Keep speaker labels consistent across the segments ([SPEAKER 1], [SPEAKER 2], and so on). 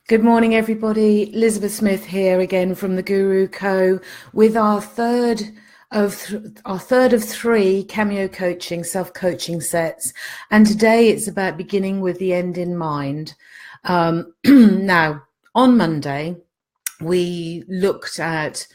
[SPEAKER 1] Good morning, everybody. Elizabeth Smith here again from the Guru Co. with our third of three Cameo coaching, self-coaching sets. And today it's about beginning with the end in mind. Now, on Monday, we looked at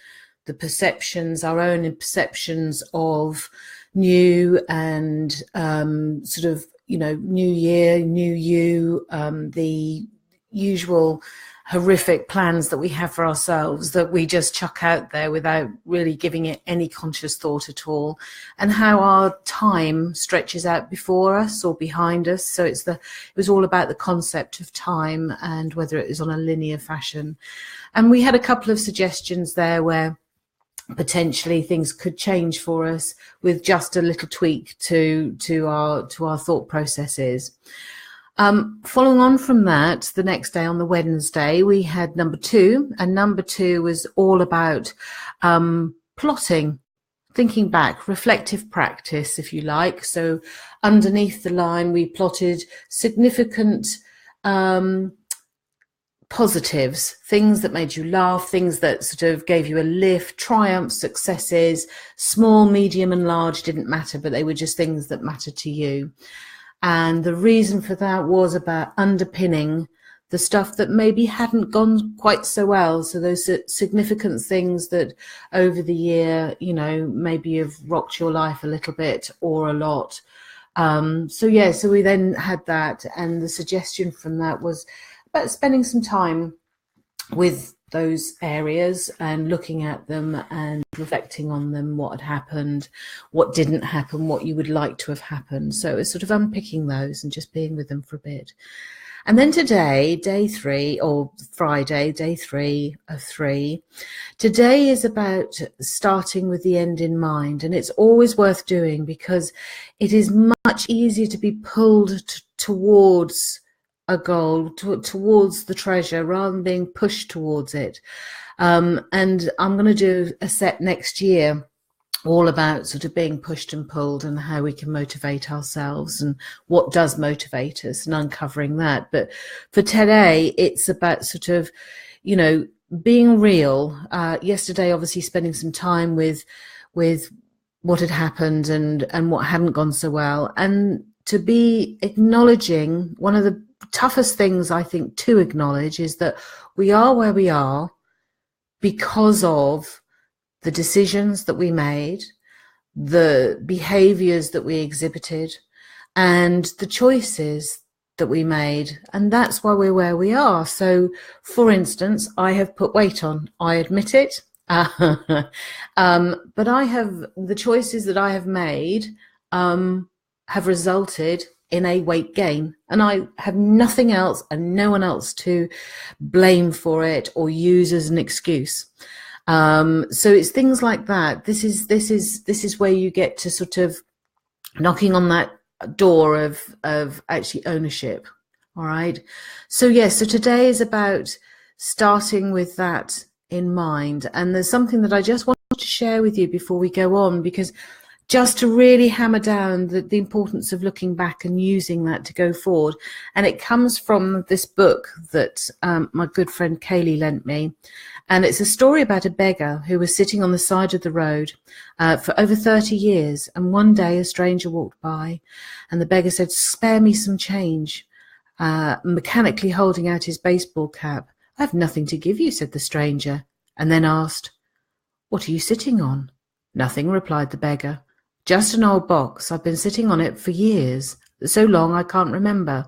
[SPEAKER 1] the perceptions, our own perceptions of new and new year, new you, the usual horrific plans that we have for ourselves that we just chuck out there without really giving it any conscious thought at all, and how our time stretches out before us or behind us. So it was all about the concept of time and whether it is on a linear fashion. And we had a couple of suggestions there where potentially things could change for us with just a little tweak to our thought processes. Following on from that, the next day on the Wednesday, we had number 2, and number 2 was all about plotting, thinking back, reflective practice, if you like. So underneath the line, we plotted significant positives, things that made you laugh, things that sort of gave you a lift, triumphs, successes, small, medium and large didn't matter, but they were just things that mattered to you. And the reason for that was about underpinning the stuff that maybe hadn't gone quite so well. So those significant things that over the year, maybe have rocked your life a little bit or a lot. So we then had that, and the suggestion from that was about spending some time with those areas and looking at them and reflecting on them, what had happened, what didn't happen, what you would like to have happened. So it's sort of unpicking those and just being with them for a bit. And then today, day 3, or Friday, day 3 of 3, today is about starting with the end in mind. And it's always worth doing because it is much easier to be pulled towards a goal, towards the treasure, rather than being pushed towards it. And I'm going to do a set next year all about sort of being pushed and pulled and how we can motivate ourselves and what does motivate us and uncovering that. But for today, it's about sort of, being real. Yesterday, obviously spending some time with what had happened and what hadn't gone so well, and to be acknowledging. One of the toughest things I think to acknowledge is that we are where we are because of the decisions that we made, the behaviors that we exhibited, and the choices that we made. And that's why we're where we are. So, for instance, I have put weight on. I admit it. But the choices that I have made have resulted in a weight gain, and I have nothing else and no one else to blame for it or use as an excuse. So it's things like that. This is where you get to sort of knocking on that door of actually ownership. All right. So so today is about starting with that in mind. And there's something that I just want to share with you before we go on, because just to really hammer down the importance of looking back and using that to go forward. And it comes from this book that my good friend Kaylee lent me. And it's a story about a beggar who was sitting on the side of the road for over 30 years. And one day a stranger walked by and the beggar said, "Spare me some change," mechanically holding out his baseball cap. "I have nothing to give you," said the stranger, and then asked, "What are you sitting on?" "Nothing," replied the beggar. "Just an old box. I've been sitting on it for years, so long I can't remember."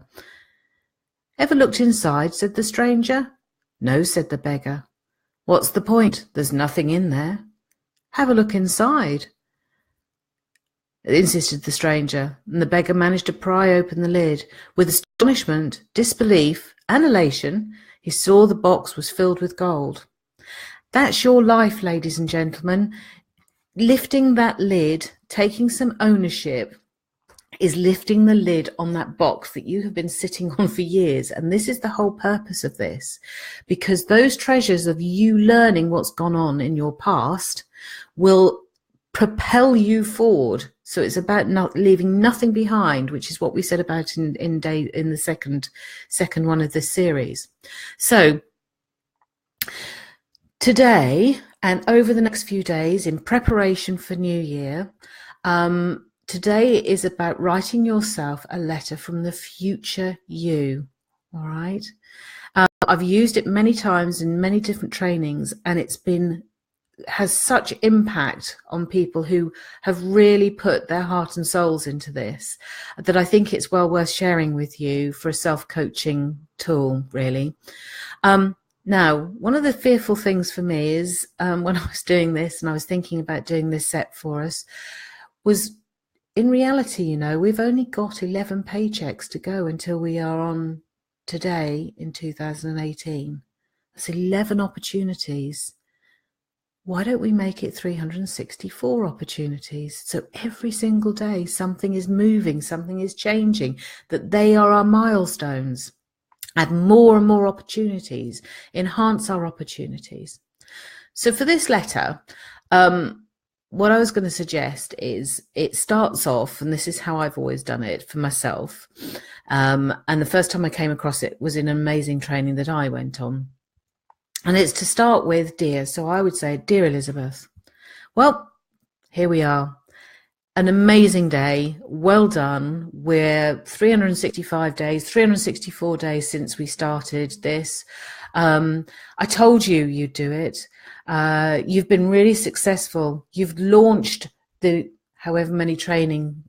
[SPEAKER 1] "Ever looked inside?" said the stranger. "No," said the beggar. "What's the point? There's nothing in there." "Have a look inside," insisted the stranger, and the beggar managed to pry open the lid. With astonishment, disbelief, and elation, he saw the box was filled with gold. That's your life, ladies and gentlemen. Lifting that lid, taking some ownership, is lifting the lid on that box that you have been sitting on for years. And this is the whole purpose of this, because those treasures of you learning what's gone on in your past will propel you forward. So it's about not leaving nothing behind, which is what we said about in the second one of this series. So today and over the next few days, in preparation for New Year, today is about writing yourself a letter from the future you. All right. I've used it many times in many different trainings, and has such impact on people who have really put their heart and souls into this, that I think it's well worth sharing with you for a self-coaching tool, really. Now, one of the fearful things for me is when I was doing this and I was thinking about doing this set for us was, in reality, you know, we've only got 11 paychecks to go until we are on today in 2018. That's 11 opportunities. Why don't we make it 364 opportunities? So every single day something is moving, something is changing, that they are our milestones. Add more and more opportunities, enhance our opportunities. So for this letter, what I was going to suggest is it starts off, and this is how I've always done it for myself. And the first time I came across it was in an amazing training that I went on. And it's to start with, dear. So I would say, dear Elizabeth, well, here we are. An amazing day. Well done. We're 365 days, 364 days since we started this. I told you you'd do it. You've been really successful. You've launched the however many training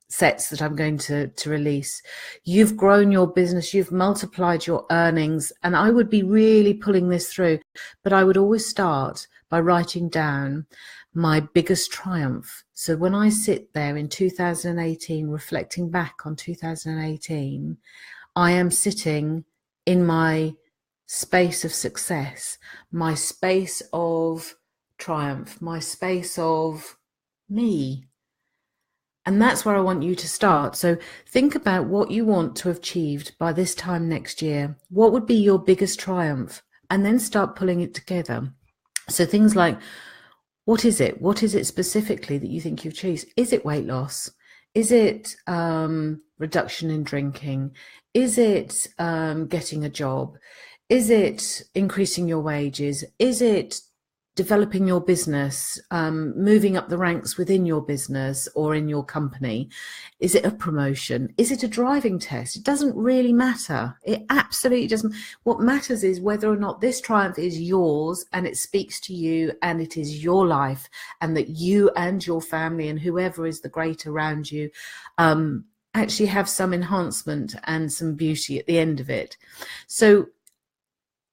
[SPEAKER 1] sets that I'm going to release. You've grown your business, you've multiplied your earnings, and I would be really pulling this through, but I would always start by writing down my biggest triumph. So when I sit there in 2018, reflecting back on 2018, I am sitting in my space of success, my space of triumph, my space of me. And that's where I want you to start. So think about what you want to have achieved by this time next year. What would be your biggest triumph? And then start pulling it together. So things like, what is it? What is it specifically that you think you've achieved? Is it weight loss? Is it reduction in drinking? Is it getting a job? Is it increasing your wages? Is it developing your business, moving up the ranks within your business or in your company? Is it a promotion? Is it a driving test? It doesn't really matter. It absolutely doesn't. What matters is whether or not this triumph is yours and it speaks to you and it is your life, and that you and your family and whoever is the great around you actually have some enhancement and some beauty at the end of it. So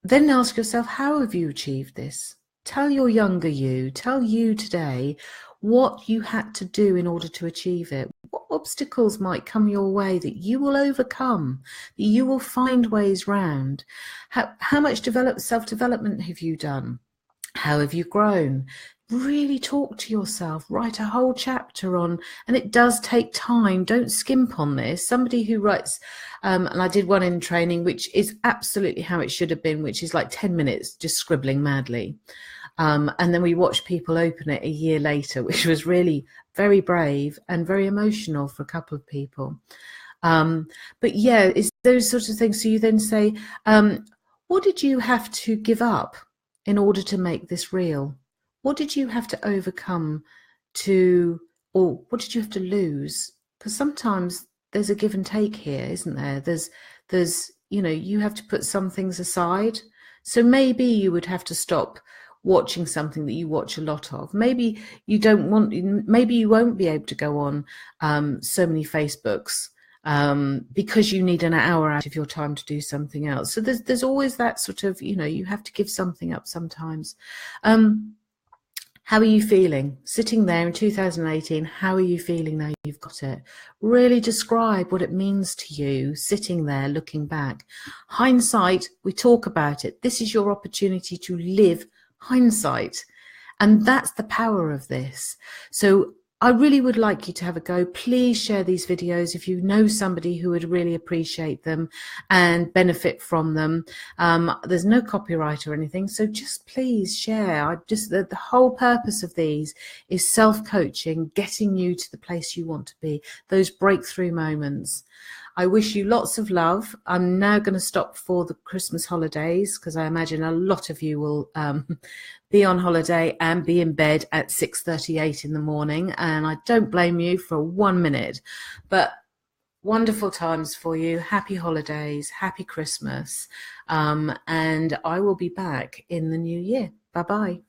[SPEAKER 1] then ask yourself, how have you achieved this? Tell your younger you, tell you today what you had to do in order to achieve it. What obstacles might come your way that you will overcome, that you will find ways round? How much self-development have you done? How have you grown? Really talk to yourself, write a whole chapter on, and it does take time. Don't skimp on this. Somebody who writes, and I did one in training, which is absolutely how it should have been, which is like 10 minutes just scribbling madly. And then we watched people open it a year later, which was really very brave and very emotional for a couple of people. But yeah, it's those sorts of things. So you then say, what did you have to give up in order to make this real? What did you have to overcome or what did you have to lose? Because sometimes there's a give and take here, isn't there? There's, you know, you have to put some things aside. So maybe you would have to stop watching something that you watch a lot of. Maybe you won't be able to go on so many Facebooks because you need an hour out of your time to do something else. So there's always that sort of, you know, you have to give something up sometimes. How are you feeling? Sitting there in 2018, how are you feeling now you've got it? Really describe what it means to you, sitting there looking back. Hindsight, we talk about it. This is your opportunity to live hindsight. And that's the power of this. So I really would like you to have a go. Please share these videos if you know somebody who would really appreciate them and benefit from them. There's no copyright or anything, so just please share. The whole purpose of these is self-coaching, getting you to the place you want to be, those breakthrough moments. I wish you lots of love. I'm now going to stop for the Christmas holidays because I imagine a lot of you will be on holiday and be in bed at 6:38 in the morning. And I don't blame you for 1 minute, but wonderful times for you. Happy holidays, happy Christmas. And I will be back in the new year. Bye-bye.